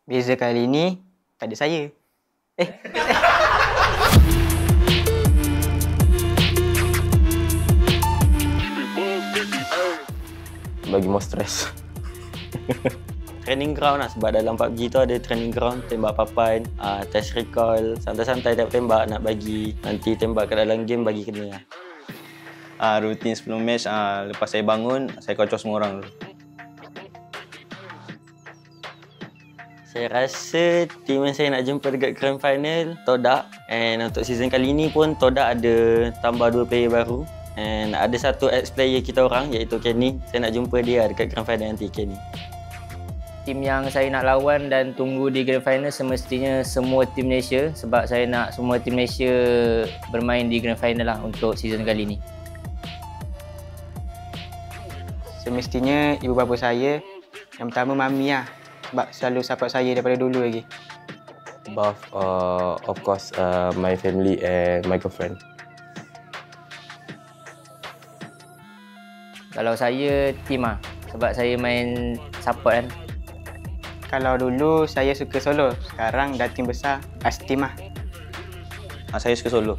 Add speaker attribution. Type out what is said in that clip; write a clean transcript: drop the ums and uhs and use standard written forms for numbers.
Speaker 1: Beza kali ni tak ada saya.
Speaker 2: Bagi more stress.
Speaker 3: Training ground lah, sebab dalam PUBG tu ada training ground, tembak papan, test recall, santai-santai tembak nak bagi, nanti tembak kat dalam game bagi kena lah.
Speaker 2: Rutin sebelum match, lepas saya bangun, saya kocok semua orang dulu.
Speaker 3: Saya rasa team yang saya nak jumpa dekat Grand Final, Todak. And untuk season kali ni pun Todak ada tambah 2 player baru. And ada satu ex-player kita orang iaitu Kenny. Saya nak jumpa dia dekat Grand Final nanti, Kenny.
Speaker 4: Tim yang saya nak lawan dan tunggu di Grand Final semestinya semua tim Malaysia, sebab saya nak semua tim Malaysia bermain di Grand Final lah untuk season kali ni.
Speaker 1: Semestinya ibu bapa saya, yang pertama mami lah. Sebab selalu support saya daripada dulu lagi.
Speaker 2: Both, of course, my family and my girlfriend.
Speaker 4: Kalau saya, tim lah. Sebab saya main support kan.
Speaker 1: Kalau dulu saya suka solo, sekarang dah tim besar, as team lah.
Speaker 2: Saya suka solo.